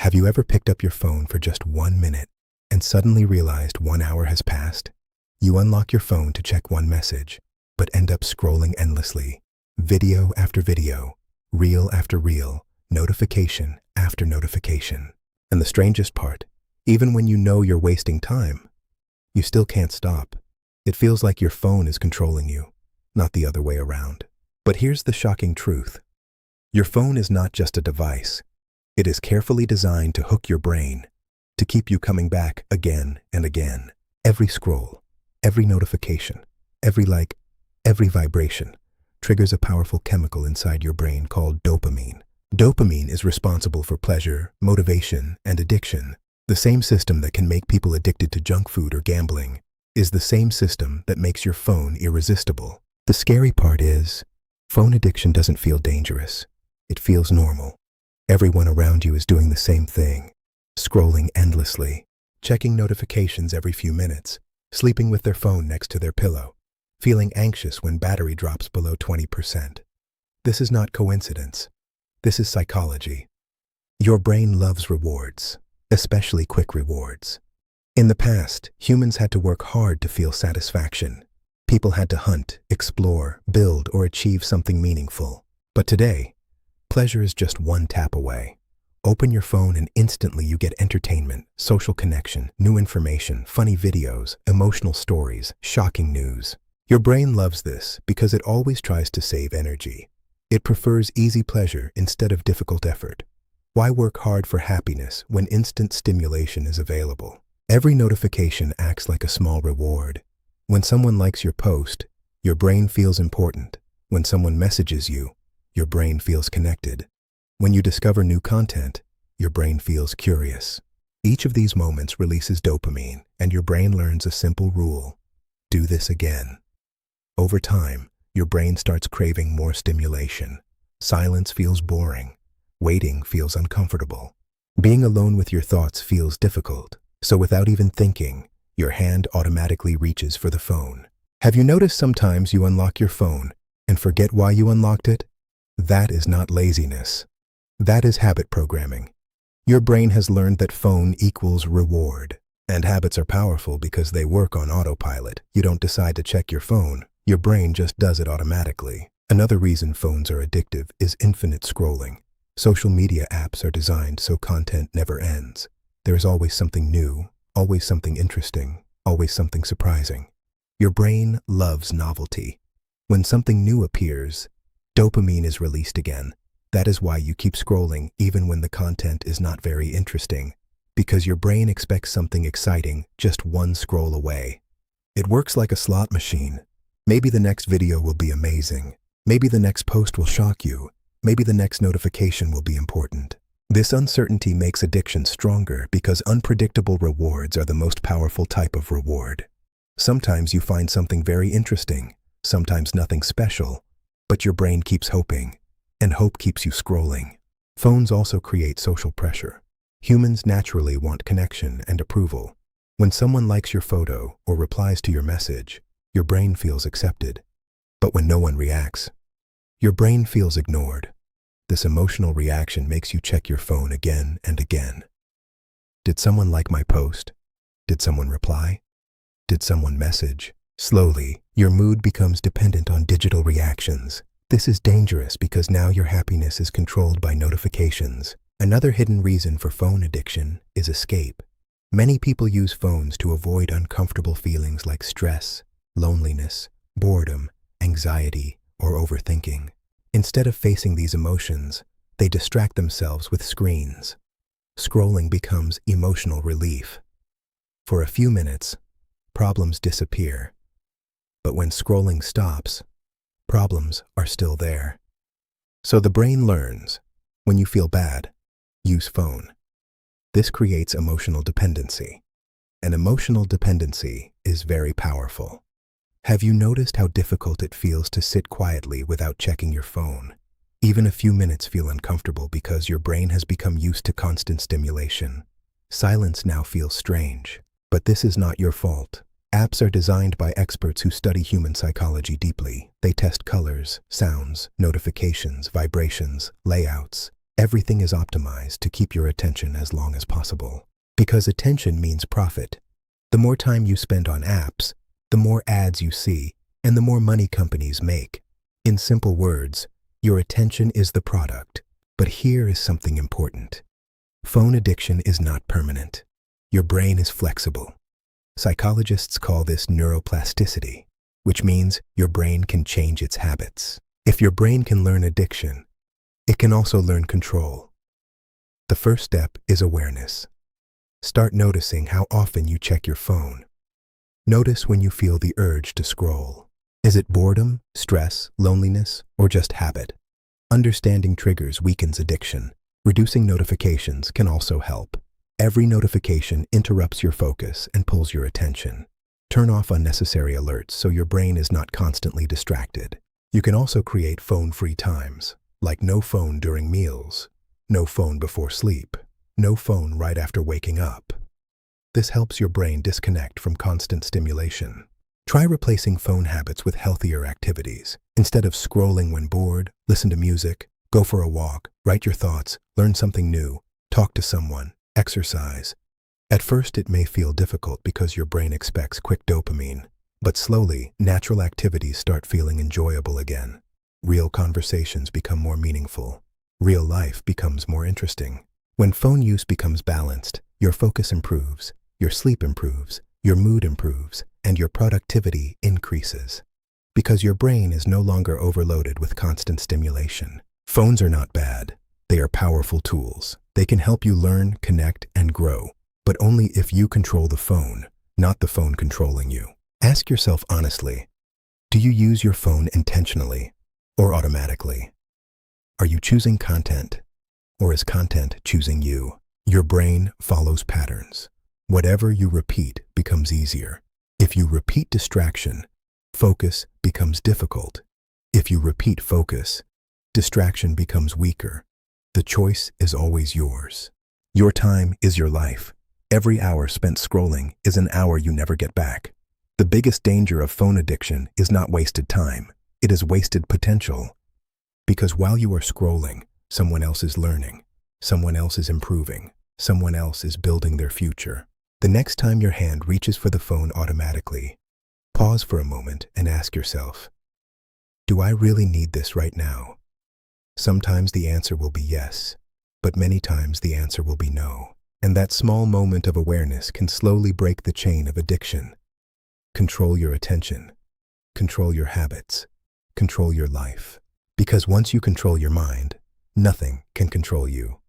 Have you ever picked up your phone for just 1 minute and suddenly realized 1 hour has passed? You unlock your phone to check one message, but end up scrolling endlessly. Video after video, reel after reel, notification after notification. And the strangest part, even when you know you're wasting time, you still can't stop. It feels like your phone is controlling you, not the other way around. But here's the shocking truth. Your phone is not just a device. It is carefully designed to hook your brain, to keep you coming back again and again. Every scroll, every notification, every like, every vibration triggers a powerful chemical inside your brain called dopamine. Dopamine is responsible for pleasure, motivation, and addiction. The same system that can make people addicted to junk food or gambling is the same system that makes your phone irresistible. The scary part is, phone addiction doesn't feel dangerous. It feels normal. Everyone around you is doing the same thing, scrolling endlessly, checking notifications every few minutes, sleeping with their phone next to their pillow, feeling anxious when battery drops below 20%. This is not coincidence. This is psychology. Your brain loves rewards, especially quick rewards. In the past, humans had to work hard to feel satisfaction. People had to hunt, explore, build, or achieve something meaningful. But today, pleasure is just one tap away. Open your phone and instantly you get entertainment, social connection, new information, funny videos, emotional stories, shocking news. Your brain loves this because it always tries to save energy. It prefers easy pleasure instead of difficult effort. Why work hard for happiness when instant stimulation is available? Every notification acts like a small reward. When someone likes your post, your brain feels important. When someone messages you, your brain feels connected. When you discover new content, your brain feels curious. Each of these moments releases dopamine, and your brain learns a simple rule: do this again. Over time, your brain starts craving more stimulation. Silence feels boring. Waiting feels uncomfortable. Being alone with your thoughts feels difficult. So without even thinking, your hand automatically reaches for the phone. Have you noticed sometimes you unlock your phone and forget why you unlocked it? That is not laziness. That is habit programming. Your brain has learned that phone equals reward. And habits are powerful because they work on autopilot. You don't decide to check your phone. Your brain just does it automatically. Another reason phones are addictive is infinite scrolling. Social media apps are designed so content never ends. There is always something new, always something interesting, always something surprising. Your brain loves novelty. When something new appears, dopamine is released again. That is why you keep scrolling even when the content is not very interesting, because your brain expects something exciting just one scroll away. It works like a slot machine. Maybe the next video will be amazing. Maybe the next post will shock you. Maybe the next notification will be important. This uncertainty makes addiction stronger because unpredictable rewards are the most powerful type of reward. Sometimes you find something very interesting, sometimes nothing special, but your brain keeps hoping, and hope keeps you scrolling. Phones also create social pressure. Humans naturally want connection and approval. When someone likes your photo or replies to your message, your brain feels accepted. But when no one reacts, your brain feels ignored. This emotional reaction makes you check your phone again and again. Did someone like my post? Did someone reply? Did someone message? Slowly, your mood becomes dependent on digital reactions. This is dangerous because now your happiness is controlled by notifications. Another hidden reason for phone addiction is escape. Many people use phones to avoid uncomfortable feelings like stress, loneliness, boredom, anxiety, or overthinking. Instead of facing these emotions, they distract themselves with screens. Scrolling becomes emotional relief. For a few minutes, problems disappear. But when scrolling stops, problems are still there. So the brain learns, when you feel bad, use phone. This creates emotional dependency. And emotional dependency is very powerful. Have you noticed how difficult it feels to sit quietly without checking your phone? Even a few minutes feel uncomfortable because your brain has become used to constant stimulation. Silence now feels strange, but this is not your fault. Apps are designed by experts who study human psychology deeply. They test colors, sounds, notifications, vibrations, layouts. Everything is optimized to keep your attention as long as possible. Because attention means profit. The more time you spend on apps, the more ads you see, and the more money companies make. In simple words, your attention is the product. But here is something important. Phone addiction is not permanent. Your brain is flexible. Psychologists call this neuroplasticity, which means your brain can change its habits. If your brain can learn addiction, it can also learn control. The first step is awareness. Start noticing how often you check your phone. Notice when you feel the urge to scroll. Is it boredom, stress, loneliness, or just habit? Understanding triggers weakens addiction. Reducing notifications can also help. Every notification interrupts your focus and pulls your attention. Turn off unnecessary alerts so your brain is not constantly distracted. You can also create phone-free times, like no phone during meals, no phone before sleep, no phone right after waking up. This helps your brain disconnect from constant stimulation. Try replacing phone habits with healthier activities. Instead of scrolling when bored, listen to music, go for a walk, write your thoughts, learn something new, talk to someone, exercise. At first it may feel difficult because your brain expects quick dopamine, but slowly, natural activities start feeling enjoyable again. Real conversations become more meaningful. Real life becomes more interesting. When phone use becomes balanced, your focus improves, your sleep improves, your mood improves, and your productivity increases. Because your brain is no longer overloaded with constant stimulation. Phones are not bad. They are powerful tools. They can help you learn, connect, and grow, but only if you control the phone, not the phone controlling you. Ask yourself honestly, do you use your phone intentionally or automatically? Are you choosing content, or is content choosing you? Your brain follows patterns. Whatever you repeat becomes easier. If you repeat distraction, focus becomes difficult. If you repeat focus, distraction becomes weaker. The choice is always yours. Your time is your life. Every hour spent scrolling is an hour you never get back. The biggest danger of phone addiction is not wasted time. It is wasted potential. Because while you are scrolling, someone else is learning, someone else is improving, someone else is building their future. The next time your hand reaches for the phone automatically, pause for a moment and ask yourself, do I really need this right now? Sometimes the answer will be yes, but many times the answer will be no. And that small moment of awareness can slowly break the chain of addiction. Control your attention. Control your habits. Control your life. Because once you control your mind, nothing can control you.